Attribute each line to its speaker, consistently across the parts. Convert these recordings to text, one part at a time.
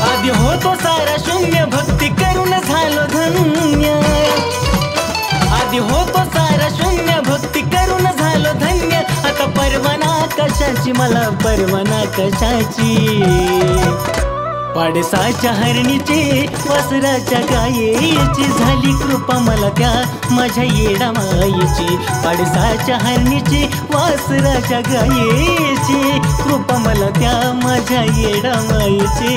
Speaker 1: आधी होतो सारा शून्य भक्ती करून झालो धन्य आधी होतो सारा शून्य भक्ती करून झालो धन्य आता परवाना कशाची मला परवाना कशाची पाडसाच्या हरणीची वासराच्या गायेची झाली कृपा मला त्या माझ्या येडा मायेची पाडसाच्या हरणीची वासराच्या गायेची कृपा मला त्या माझ्या येडा मायेची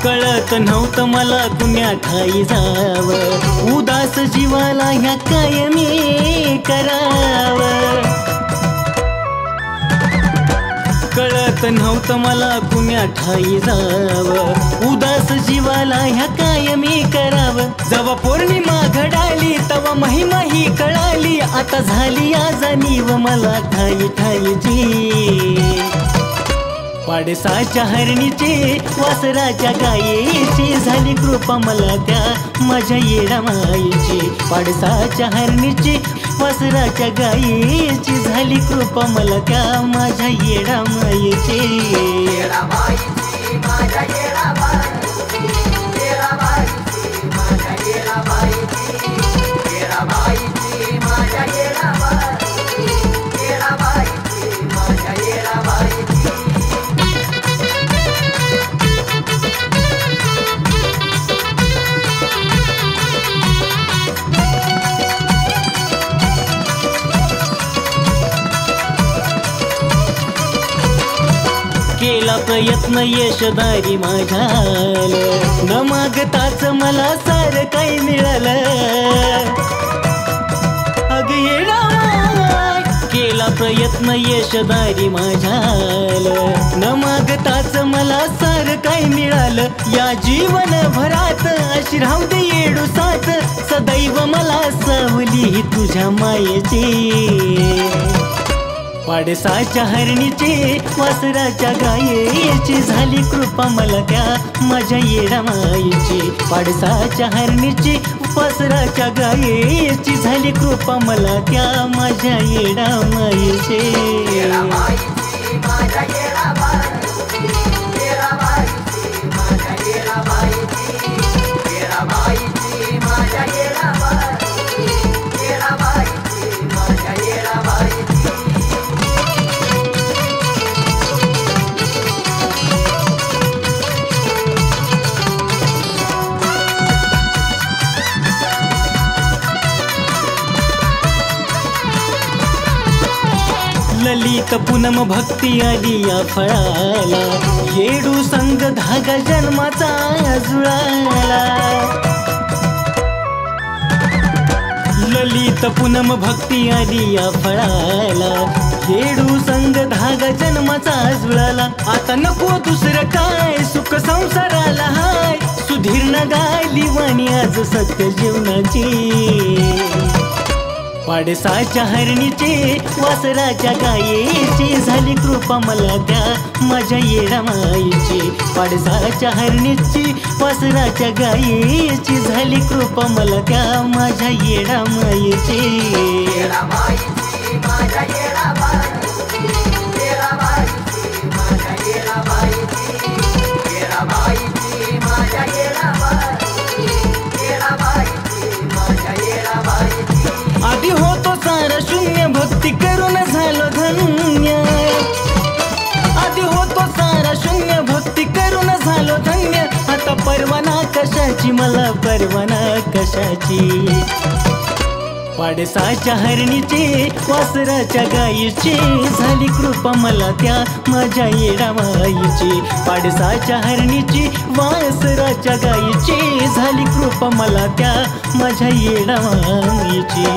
Speaker 1: कळत नव्हतं मला कुण्या ठाई जावं उदास जीवाला ह्या कायमी करावं कळत नव्हतं मला कुण्या ठाई जावं उदास जीवाला ह्या कायमी करावं जेव्हा पौर्णिमा घडाली तेव्हा महिमा ही कळाली आता झाली या जाणीव मला ठाई ठाईची पाडसाच्या हरणीची वासराच्या गायेची झाली कृपा मला त्या माझ्या येडा मायेची पाडसाच्या हरणीची वासराच्या गायेची झाली कृपा मला त्या माझ्या येडा मायेची केला प्रयत्न यशदारी माझ्याल न मागताच मला सारं काही मिळालं अग येडा केला प्रयत्न यशदारी माझ्याल न मागताच मला सारं काही मिळालं या जीवनभरात अशी राहू दे येडू साथ सदैव मला सावली तुझ्या मायेची पाडसाच्या हरणीची वासराच्या गायेची झाली कृपा मला त्या माझ्या येडा मायेची पाडसाच्या हरणीची वासराच्या गायेची झाली कृपा मला त्या माझ्या येडा मायेची ललित पूनम भक्ती आली या फळाला येडू संग धागा जन्माचा जुळाला ललित पूनम भक्ती आली या फळाला येडू संग धागा जन्माचा जुळाला आता नको दुसरं काय सुख संसाराला हाय सुधीर न गायली वाणी आज सत्य जीवनाची पाडसाच्या हरणीची वासराच्या गायेची झाली कृपा मला त्या माझ्या येडा मायेची पाडसाच्या हरणीची वासराच्या गायेची झाली कृपा मला त्या माझ्या येडा मायेची आधी होतो सारा शून्य भक्ती करून झालो धन्य आधी होतो सारा शून्य भक्ती करून झालो धन्य आता परवाना कशाची मला परवाना कशाची पाडसाच्या हरणीचे वासराच्या गायीचे झाली कृपा मला त्या माझ्या येडामाईची पाडसाच्या हरणीची वासराच्या गायीची झाली कृपा मला त्या माझ्या येडामाईची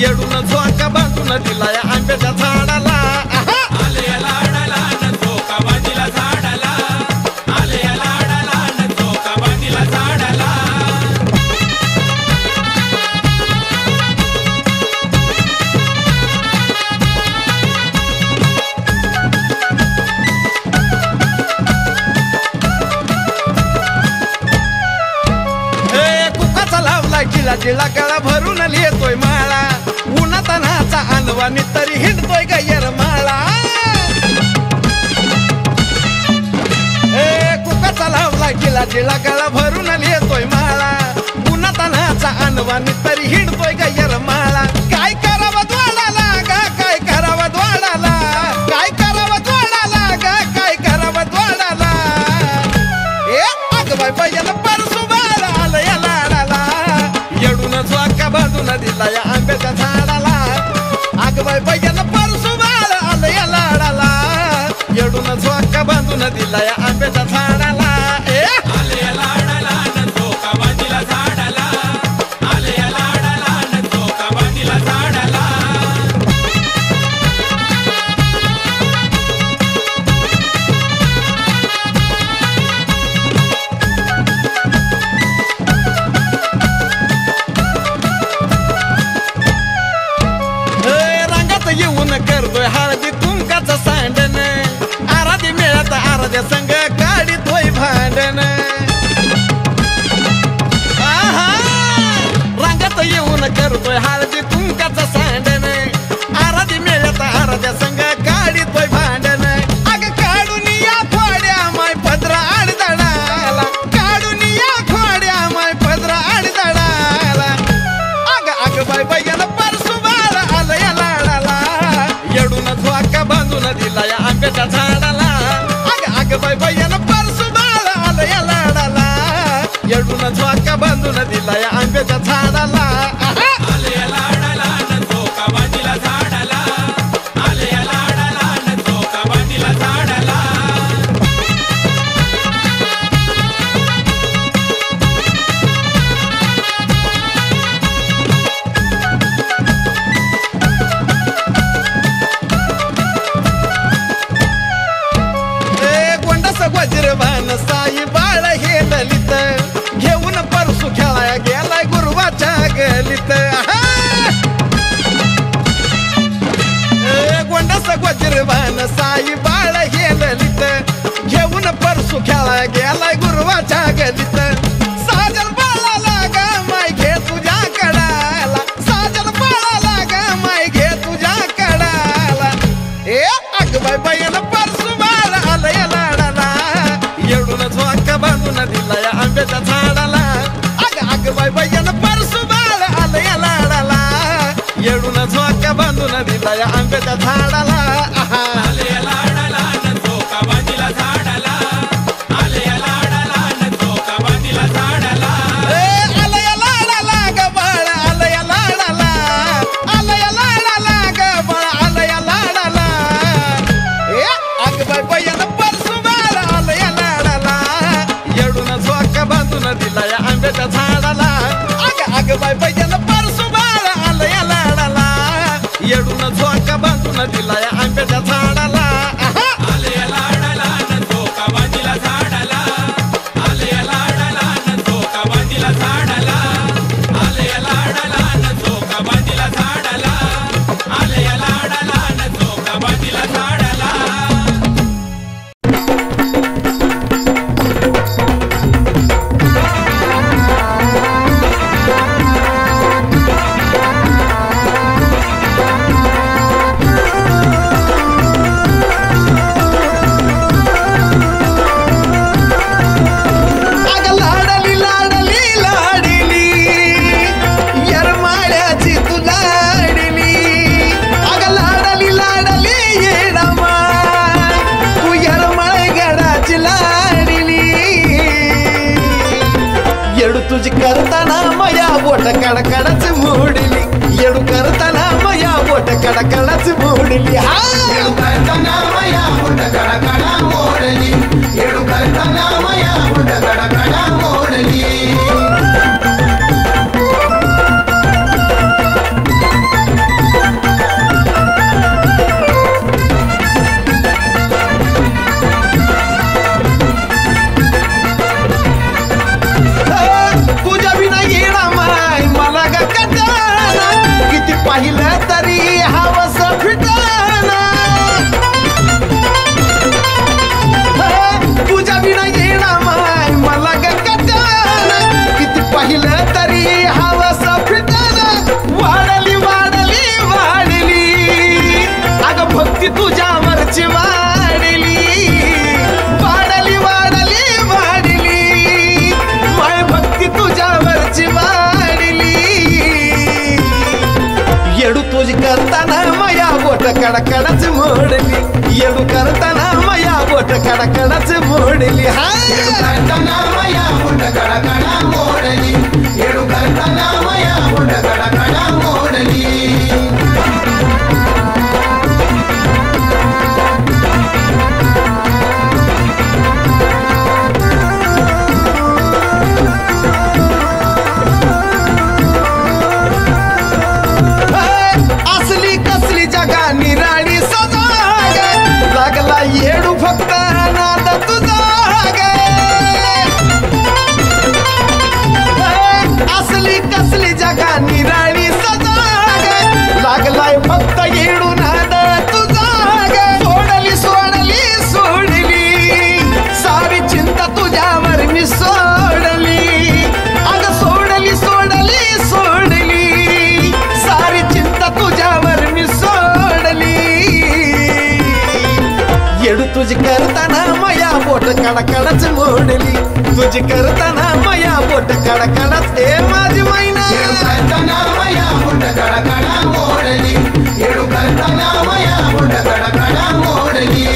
Speaker 2: येडून झोका बांधून दिलाय आंब्याच्या झाडाला आले लाडाला न झोका बांधिला झाडाला आले लाडाला न झोका बांधिला झाडाला कुकाचा लावला गिला गिला गळा भरून लिहितोय माळा उन्हातानाचा अनवानी तरी हिंडतोय गैर माळा कुकाचा लावला गिला गिला गळा भरून लिहितोय माळा उन्हातानाचा अनवानी तरी हिंडतोय गैर माळा काय करावं द्वाडाला गा काय करावं द्वाडाला काय करावं द्वाडाला गा काय करावं द्वाडाला अगबाई पहिल्याला परसू बाळा आलं या लाडाला येडून झोका बांधून दिला या आंब्याच्या झाडाला अगबाई पहिल्याला परसू बाळा आलं या लाडाला येडून झोका बांधून दिला या आंब्याच्या झाडाला आले या लाडाला न झोका बांधिला झाडाला आले या लाडाला न झोका बांधिला झाडाला येऊन करतोय हळदी तुमकाच सांडण आराधी मिळत आराध्या संग गाडीतोय भांडण रांगात येऊन करतोय हळदी तुमकाच सांडण आराधी मिळत आराध्या संग गाडीतोय भांडण अग काढून या खोड्या माय पदरा आडदडाला काढून या खोड्या माय पदरा आडदडाला अग बाय बायला परसू बाळा आलं या येडून झोका बांधून दिला या आंब्याच्या झाडाला अग बाय बायला परसू बाळा आलं या लाडाला येडून झोका बांधून दिला या आंब्याच्या झाडाला आले या लाडाला न झोका बांधिला झाडाला आले या लाडाला न झोका बांधिला झाडाला वज्रवान साई बाळ हे ललित घेऊन परसू खेळाया गेलाय गुरुवाच्या गलीत गोंडस वज्रवान साई बाळ हे ललित घेऊन परसू खेळाया गेलाय गुरुवाच्या गलीत साजन बाळाला ग माय घे तुझ्या कडाला साजन बाळाला ग माय घे तुझ्या कडाला अगबाई बाईला परसू बाळ आलं या लाडाला येडून झोका बांधून दिला या आंब्याच्या झाडाला अग बाई बाईला परसू बाळ आलं या लाडाला येडून झोका बांधून दिला या आंब्याच्या झाडाला आले या लाडाला न झोका बांधिला झाडाला आले या लाडाला न झोका बांधिला झाडाला आलं या लाडाला ग बाळ आलं या लाडाला आलं या लाडाला ग बाळ आलं या लाडाला अग बाई बाईला परसू बाळ आलं या लाडाला येडून झोका बांधून दिला या आंब्याच्या झाडाला अग बाई बाईला परसू बाळ आलं या लाडाला तुझी करताना मया बोट कडकडच मोडली येडू करताना मया बोट कडकडच मोडली हा
Speaker 3: येडू करताना मया बोट कडकडा मोडली येडू करताना मया बोट कडकडा मोडली
Speaker 2: पाहिलं तरी हवस फिटाना तुझ्या विना येणा माय मला गटाना किती पाहिलं तरी हवस फिटाना वाढली वाढली वाढली अगं भक्ती तुझ्यावरची वाढली वाढली वाढली वाढली माय भक्ती तुझ्यावरची येडू तुझी करताना मया बोट कडकडच मोडली येडू करताना मया बोट कडकडच मोडली हा
Speaker 3: येडू करताना मया बोट कडकडा मोडली येडू करताना मया बोट कडकडा मोडली
Speaker 2: येडू फक्त नाद तुझा असली कसली जगा निराळी सजा लागलाय फक्त येडू नाद तुझा सोडली सोडली सोडली सारी चिंता तुझ्यावर मी सोडली अग सोडली सोडली सोडली सारी चिंता तुझ्यावर मी सोडली येडू तुझी करताना मया बोट कडकडच मोडली तुझी करताना मया बोट कडकडच ए माझी मैना
Speaker 3: येडू करताना मया बोट कडकडा मोडली येडू करताना मया बोट कडकडा मोडली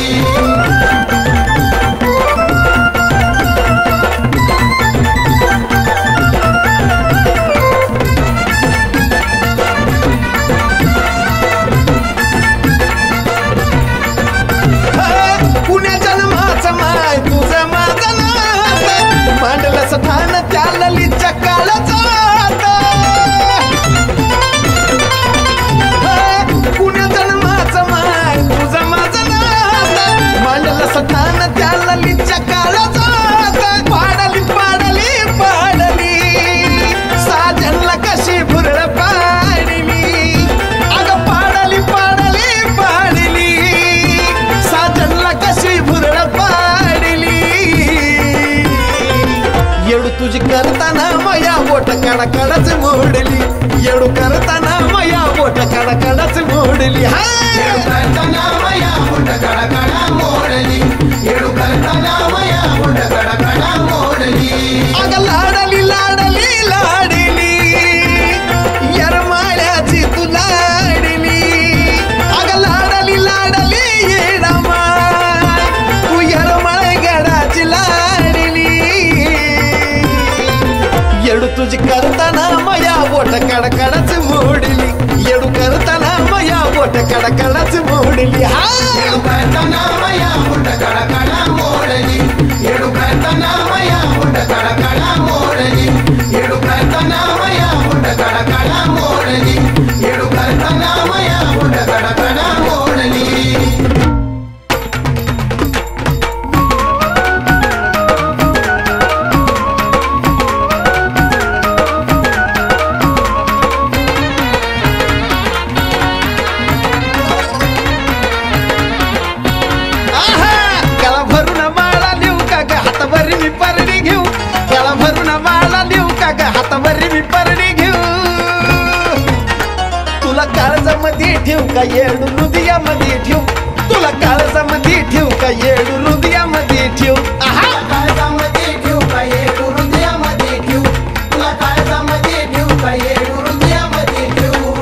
Speaker 2: मांडलं स्थान त्यालली चकाळ जात पुण्या जन्माचं माय तुझं माझं नात मांडलं स्थान त्यालली चकाळ जात पाडली पाडली पाडली साजनला कशी भुरळ पाडली अगं पाडली पाडली पाडली साजनला कशी भुरळ पाडली येडू तुझी करताना मया बोट कडकडच मोडली येडू करताना मया बोट कडकडच मोडली हा
Speaker 3: येडू करताना मया बोट कडकडा मोडली येडू करताना मया बोट कडकडा मोडली
Speaker 2: अगं लाडली लाडली लाडली यरमाळ्याची तू लाडली अगं लाडली लाडली येडामा तू यरमाळ गडाची लाडली येडू तुझी करताना मया बोट कडकडच मोडली येडू करताना मया बोट कडकडच मोडली हा
Speaker 3: येडू करताना मया बोट कडकडा मोडली येडू करताना मया बोट कडकडा मोडली येडू करताना मया बोट कडकडा मोडली येडू करताना मया बोट कडकडा मोडली
Speaker 2: हातावरी मी परडी घेऊ तुला काळजामध्ये ठेवू का येडू हृदयामध्ये ठेवू तुला काळजामध्ये ठेवू का येडू हृदयामध्ये ठेवू
Speaker 3: काळजामध्ये ठेवू का येडू हृदयामध्ये ठेवू तुला काळजामध्ये ठेवू का येडू हृदयामध्ये ठेवू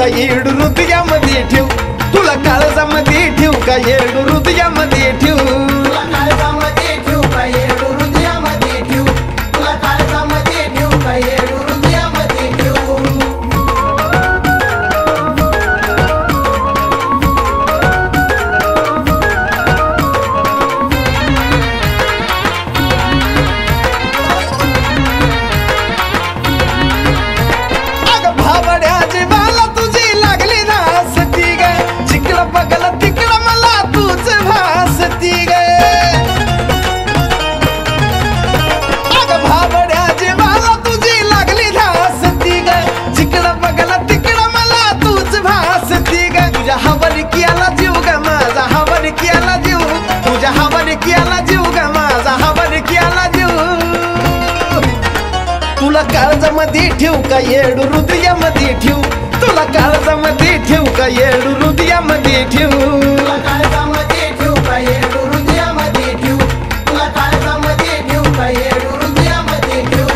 Speaker 2: का येडू हृदयामध्ये ठेव, तुला काळजामध्ये ठेव का येडू हृदयामध्ये ठेव,
Speaker 3: तुला काळजामध्ये ठेव का येडू हृदयामध्ये ठेव, तुला काळजामध्ये ठेव का येडू हृदयामध्ये ठेव.
Speaker 2: अगं भाबड्या जीवाला तुझी लागली नासती ग, जिकडं बघलं तिकडं मला तूच भासती ग. अगं भाबड्या जीवाला तुझी लागली नासती ग, जिकडं बघलं तिकडं मला तूच भासती ग. तुझ्या हवलकीला जीव ग माझा हवलकीला जीव, तुझ्या हवलकीला जीव ग माझा हवलकीला जीव. तुला काळजामध्ये ठेव का येडू हृदयामध्ये ठेव, तुला काळजामध्ये ठेव का येडू हृदयामध्ये ठेव,
Speaker 3: तुला काळजामध्ये ठेव का येडू हृदयामध्ये ठेव, तुला काळजामध्ये ठेव का येडू हृदयामध्ये ठेव.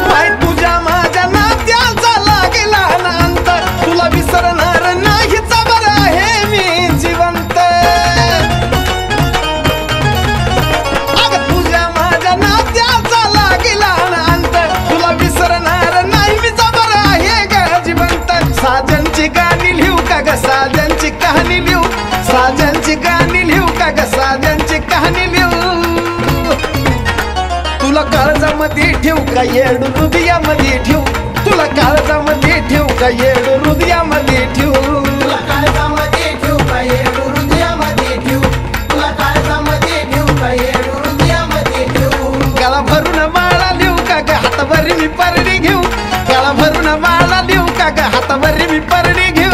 Speaker 2: माय तुझ्या माझ्या नात्याचा लागला ना अंतर, तुला विसरणार नाही जबर आहे मी जिवंत. अगं तुझ्या माझ्या नात्याचा लागला ना अंतर, तुला विसरणार नाही मी जबर आहे ग जिवंत. साजनची गाणी लिहू का ग साजनची कहाणी लिहू, साजनची गाणी लिहू का ग साजनची कहाणी लिहू. तुला काळजामध्ये ठेव का येडू हृदयामध्ये ठेव, तुला काळजामध्ये ठेव का येडू हृदयामध्ये ठेव,
Speaker 3: तुला काळजामध्ये ठेव का येडू हृदयामध्ये ठेव, तुला काळजामध्ये ठेव का येडू हृदयामध्ये ठेव.
Speaker 2: गळा भरून माळा लिहू का ग हातावर मी परडी घेऊ, गळा भरून माळा लिहू का ग हातावर मी परडी घेऊ.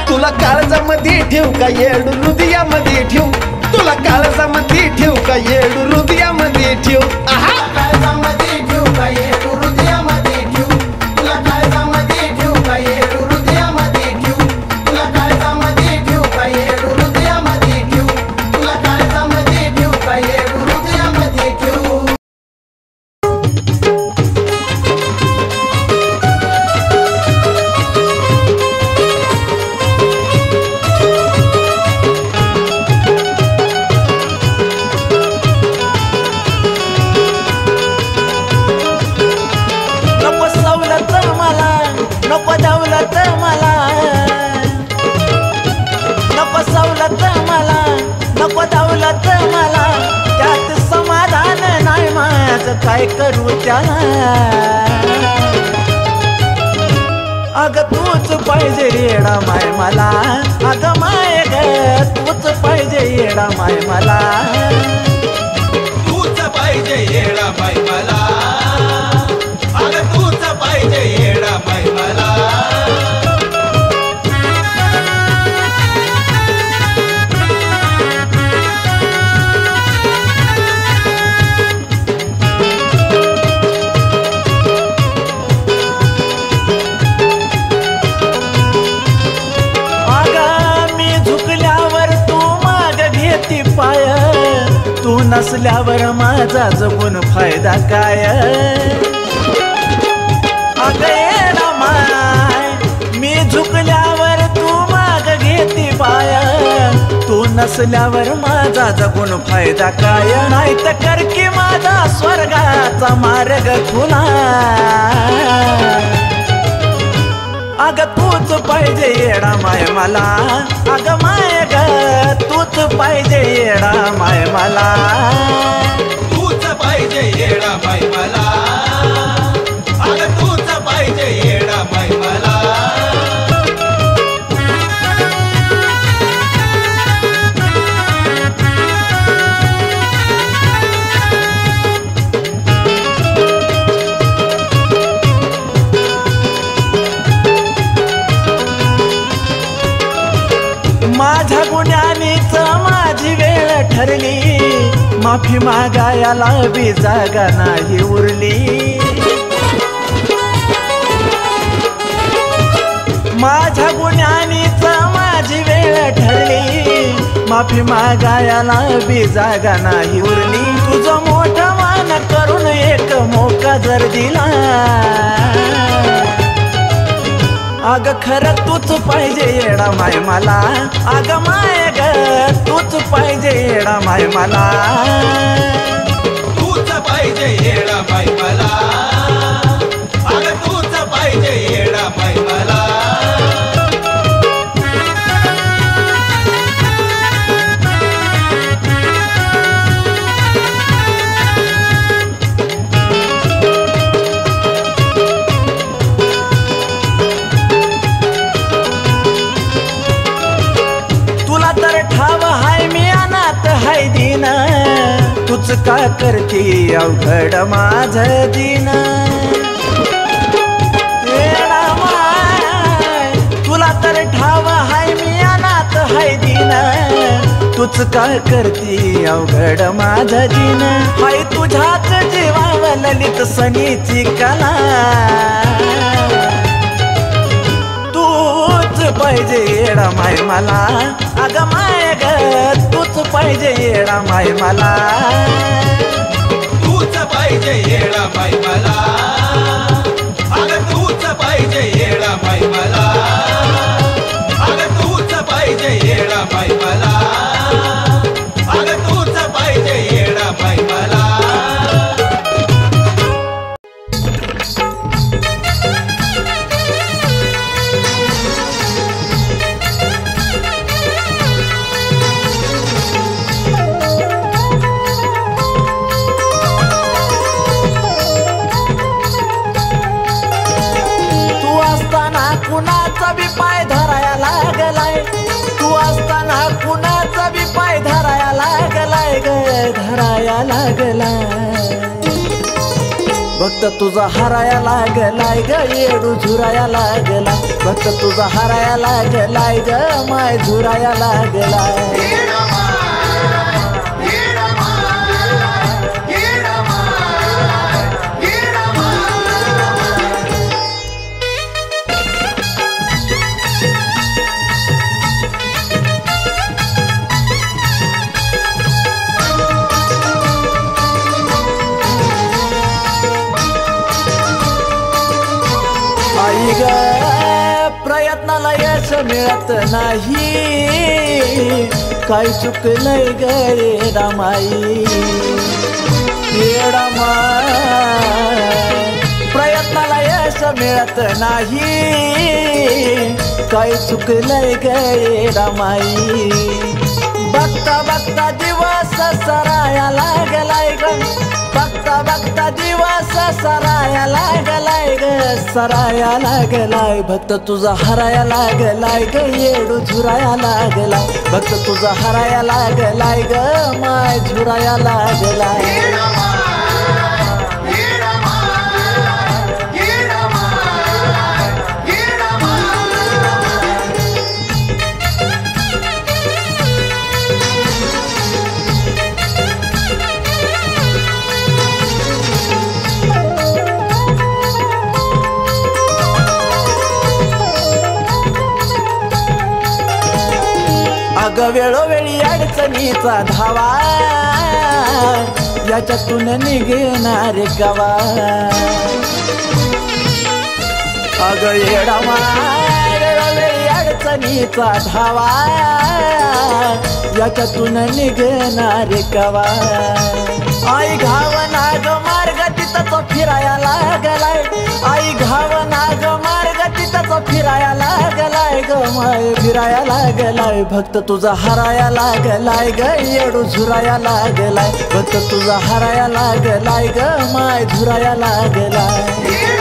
Speaker 2: तुला काळजामध्ये ठेव का येडू हृदयामध्ये ठेव, तुला काळजामध्ये ठेव का येडू हृदयामध्ये ठेव. आहा
Speaker 3: काळजामध्ये ठेव का येडू हृदयामध्ये ठेव, तुला काळजामध्ये ठेव का येडू हृदयामध्ये ठेव, तुला काळजामध्ये ठेव का येडू हृदयामध्ये ठेव, तुला काळजामध्ये ठेव का येडू हृदयामध्ये ठेव.
Speaker 1: नको सवलत मला, नको दौलत मला, नको सवलत मला, नको दौलत मला, त्यात समाधान नाही माझं काय करू त्याला. अगं तूच पाहिजे येडा माय मला, अगं माय ग तूच पाहिजे येडा माय मला,
Speaker 4: तूच पाहिजे येडा बाई मला, अगं तूच पाहिजे येडा बाई मला.
Speaker 1: अगं मी झुकल्यावर तू माग घेती पाय, तू नसल्यावर माझा जगून फायदा काय. अगं येडा माय मी झुकल्यावर तू माग घेती पाय, तू नसल्यावर माझा जगून फायदा काय. नाही तर कर की माझा स्वर्गाचा मार्ग खुला. अगं तूच पाहिजे येडा माय मला, अगं माय ग तूच पाहिजे येडा माय मला,
Speaker 4: तूच पाहिजे येडा बाई मला, अगं तूच पाहिजे येडा बाई मला.
Speaker 1: माझ्या गुन्ह्यानीच माझी वेळ ठरली, माफी मागायला बी जागा नाही उरली.
Speaker 5: माफी मागायला बी जागा नाही उरली तुझं मोठं मान करून एक मोका जर दिला अग खरं तूच पाहिजे येडा माय मला अग माय ग तूच पाहिजे येडा माय मला
Speaker 4: तूच पाहिजे येडा माय मला अगं तूच पाहिजे येडा माय मला
Speaker 5: तूच का करती अवघड माझ दिन तुला तर ठाव हाय मी अनाथ हाय दिन तूच का करती अवघड माझ दिन हाय तुझ्याच जीवाव ललित सनीची कला तूच पाहिजे येडा माय मला अग माय ग तूच पाहिजे येडा माय मला
Speaker 4: तूच पाहिजे येडा माय मला अगं तूच पाहिजे येडा माय मला अगं तूच पाहिजे येडा माय मला अगं तूच पाहिजे येडा माय मला
Speaker 5: कुणाचा बी पाय धराया लागलाय तू असताना कुणाचा बी पाय धराया लागलाय ग धराया लागलाय भक्त तुझा हराया लागलाय ग येडू झुराया लागलाय भक्त तुझा हराया लागलाय ग माय झुराया लागलाय प्रयत्नाला यश मिळत नाही काय चुकलंय ग येडा माई येडा माय प्रयत्नाला यश मिळत नाही काय चुकलंय ग येडा माई बघता बघता दिवस सराया लागलाय ग बघता बघता दिवस सराया लागलाय ग सराया लागलाय भक्त तुझा हराया लागलाय ग येडू झुराया लागलाय भक्त तुझा हराया लागलाय ग माय झुराया लागलाय अग वेळोवेळी अडचणीचा धावा याच्यातून निघणार गावा अग येडा माय वेळोवेळी अडचणीचा धावा याच्यातून निघणार गावा आई घावना ग मार्ग तिथंच फिराया लागलाय आई घावना ग मार्ग तिथंच फिराया लागलाय ग माय फिराया लागलाय भक्त तुझा हराया लागलाय ग येडू झुराया लागलाय भक्त तुझा हराया लागलाय ग माय झुराया लागलाय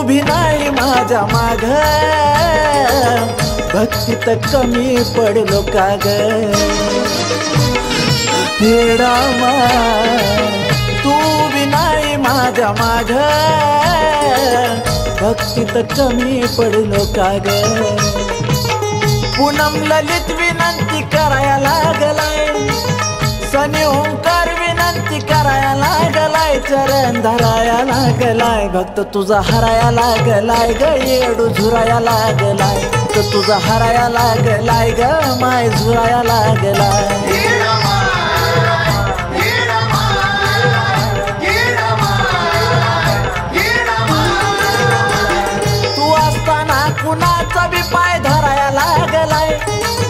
Speaker 5: भी नाही माझ्या माग भक्तीत कमी पडलो का ग येडा माय तू भी माझ्या माग भक्तीत कमी पडलो का ग पूनम ललित विनंती करायला लागलाय सनी ओंकार विनंती करायला लागलाय चरण धराया लागलाय भक्त तुझा हराया लागलाय ग येडू झुराया लागलाय तर तुझा हराया लागलाय ग माय झुराया लागलाय तू असताना कुणाचा बी पाय धराया लागलाय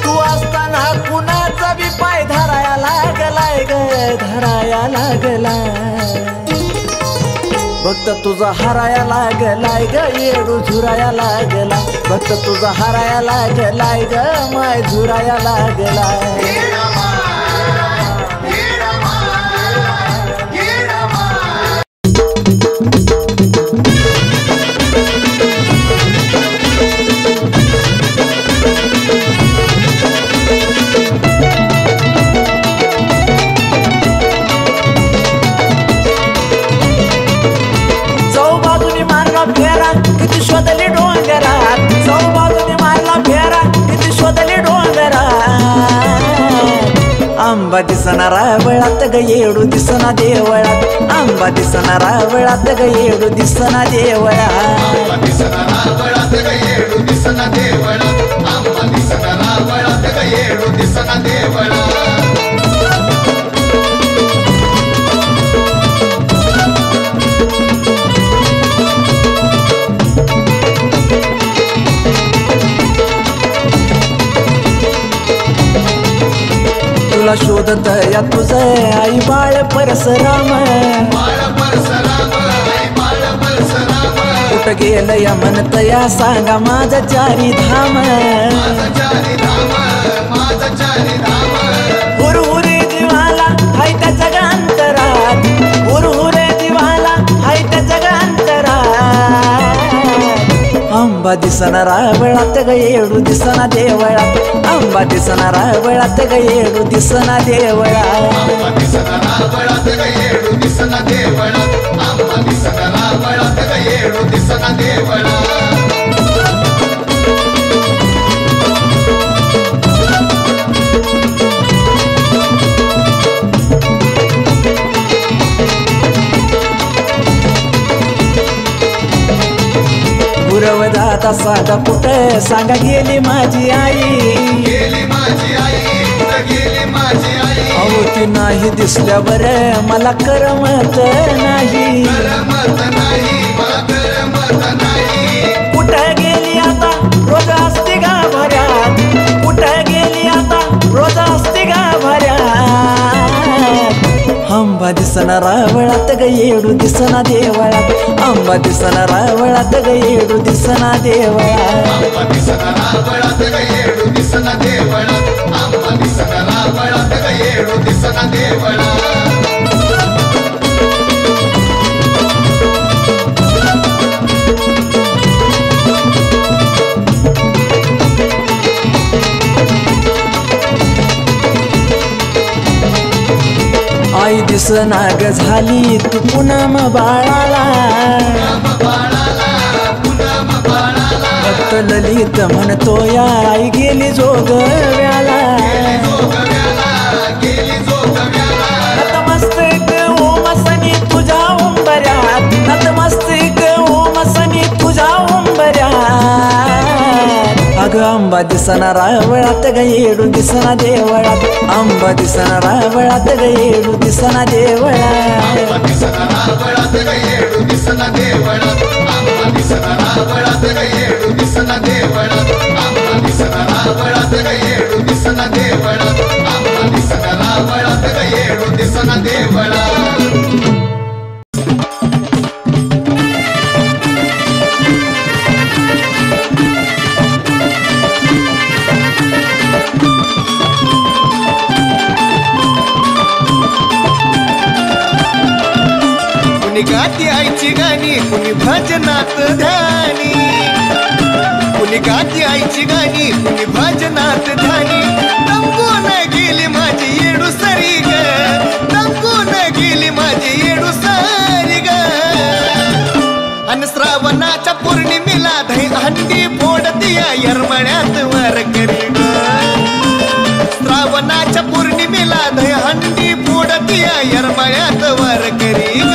Speaker 5: तू असताना कुणाचा बी पाय धराया लागलाय ग धराया लागलाय भक्त तुझा हराया लागलाय ग येडू झुराया लागलाय भक्त तुझा हराया लागलाय ग माय झुराया लागलाय फेरा किती शोधली डोंगरात चौबाजूने मारला फेरा किती शोधली डोंगरात आंबा दिसना रावळात ग येडू दिसना देवळात आंबा दिसना रावळात ग येडू दिसना देवळात
Speaker 3: दिसना रावळात ग येडू दिसना देवळात आंबा दिसना रावळात ग येडू दिसना देवळात
Speaker 5: तुला शोधत या तुझ आई बाळ परसराम कुठं गेलं या म्हणत या सांगा माझं चारी धाम हुरहुरे जीवाला हाय त्या जगांतरात हुरहुरे जीवाला हाय त्या जगांतरात आंबा दिसना रावळात ग येडू दिसना देवळात आंबा दिसना रावळात ग येडू दिसना देवळात
Speaker 3: आंबा दिसना रावळात ग येडू दिसना देवळात आंबा दिसना रावळात ग येडू दिसना देवळात
Speaker 5: गुरव दाता साधा कुठे सांगा गेली माझी आई
Speaker 3: गेली माझी आई गेली माझी आई
Speaker 5: अहो ती नाही दिसल्यावर मला करमत नाही
Speaker 3: करमत नाही मला करमत नाही
Speaker 5: कुठे गेली आता रोज असते गाभाऱ्यात कुठे गेली आता रोज असते गाभाऱ्यात आंबा दिसना रावळात ग येडू दिसना देवळात आंबा दिसना रावळात ग येडू दिसना देवळात
Speaker 3: आंबा दिसना रावळात ग येडू दिसना देवळात आंबा दिसना रावळात ग येडू दिसना देवळात
Speaker 5: आई दिसना ग झाली तू पूनम बाळाला भक्त ललित म्हणतो या आई गेली जोगव्याला नतमस्तक ओम सनी तुझ्या उंबऱ्यात नतमस्तक ओम सनी तुझ्या उंबऱ्यात अगं आंबा दिसना रावळात ग येडू दिसना देवळात आंबा दिसना रावळात ग येडू दिसना देवळात
Speaker 3: आंबा दिसना रावळात ग येडू दिसना देवळात आंबा दिसना रावळात ग येडू दिसना देवळात आंबा दिसना रावळात ग येडू दिसना देवळात आंबा दिसना रावळात ग येडू दिसना देवळात
Speaker 2: कुणी गाती आईची गाणी कुणी भजनात ध्यानी कुणी गाती आईची गाणी कुणी भजनात ध्यानी दमकून गेली माझी येडू सरी ग दमकून गेली माझी येडू सरी ग श्रावणाच्या पौर्णिमेला दही हंडी फोडतीया येरमळ्यात वारकरी ग श्रावणाच्या पौर्णिमेला दही हंडी फोडतीया येरमळ्यात वारकरी ग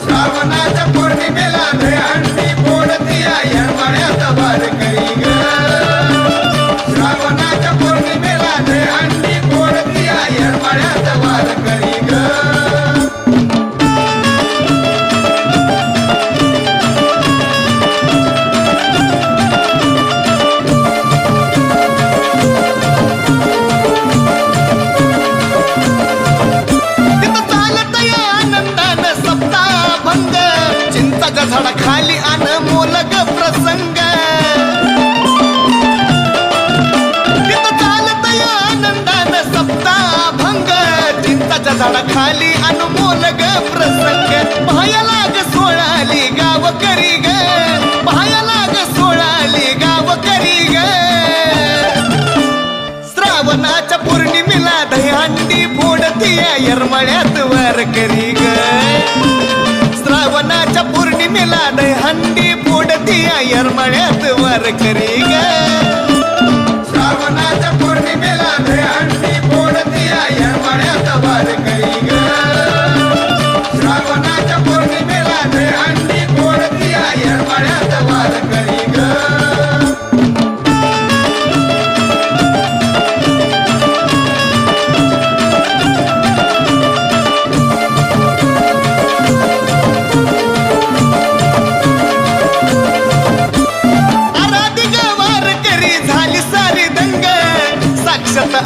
Speaker 2: श्रावणाच्या पौर्णिमेला दही हंडी फोडतीया येरमळ्यात वारकरी ग श्रावणाच्या पौर्णिमेला दही हंडी फोडतीया येरमळ्यात वारकरी ग झाडाखाली अनमोल ग प्रसंग तिथं चालत या आनंदानं सप्ताभंग चिंताच्या झाडाखाली अनमोल ग प्रसंग पायाला ग सोळाली गावकरी ग पायाला ग सोळाली गावकरी ग श्रावणाच्या पौर्णिमेला दहीहंडी फोडतीया येरमळ्यात वारकरी ग श्रावणाच्या पौर्णिमेला दहीहंडी फोडतीया येरमळ्यात वारकरी ग श्रावणाच्या पौर्णिमेला दहीहंडी फोडतीया येरमळ्यात वारकरी ग श्रावणाच्या पौर्णिमेला दहीहंडी फोडतीया येरमळ्यात वारकरी ग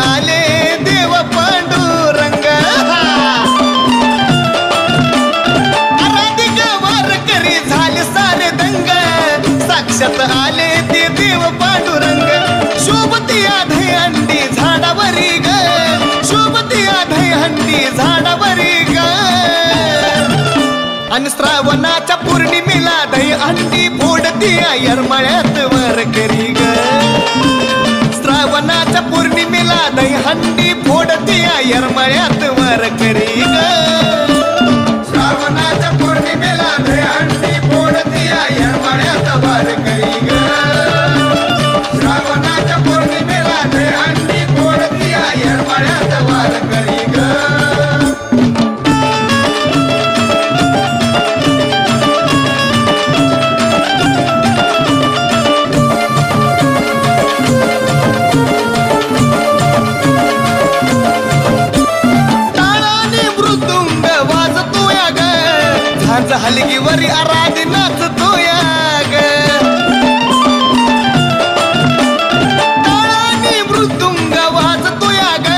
Speaker 2: आले देव पांडुरंग आराधिक वारकरी झाले सारे दंग साक्षात आले ते देव पांडुरंग शोभतीया दहीहंडी झाडावरी ग शोभतीया दहीहंडी झाडावरी ग आणि श्रावणाच्या पौर्णिमेला दहीहंडी फोडतीया येरमळ्यात वारकरी ग श्रावणाच्या पौर्णिमेला दहीहंडी फोडतीया येरमळ्यात वारकरी ग श्रावणाच्या पौर्णिमेला दहीहंडी फोडतीया येरमळ्यात वारकरी ग श्रावणाच्या पौर्णिमेला दहीहंडी फोडतीया येरमळ्यात वारकरी ग हलगीवरी आराधी नाचतोया ग टाळानी मृदुंग वाजतोया ग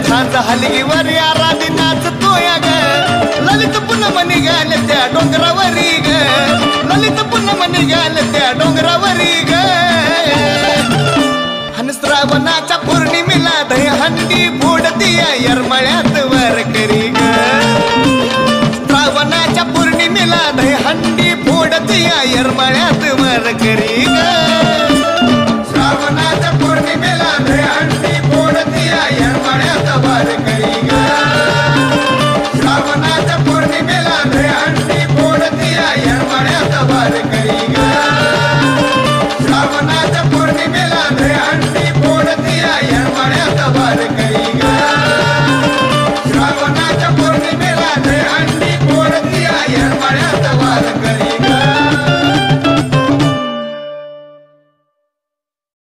Speaker 2: झांज हलगीवरी आराधी नाचतोया ग ललित पूनम निघाले त्या डोंगरावरी ग ललित पूनम निघाले त्या डोंगरावरी ग आणि श्रावणाच्या पौर्णिमेला दहीहंडी फोडतीया येरमळ्यात वारकरी ग श्रावणाच्या पौर्णिमेला दहीहंडी फोडतीया येरमळ्यात वारकरी ग श्रावणाच्या पौर्णिमेला दहीहंडी फोडतीया येरमळ्यात वारकरी ग श्रावणाच्या पौर्णिमेला दहीहंडी फोडतीया येरमळ्यात वारकरी ग श्रावणाच्या पौर्णिमेला दहीहंडी फोडतीया येरमळ्यात वारकरी ग श्रावणाच्या पौर्णिमेला दहीहंडी फोडतीया येरमळ्यात वारकरी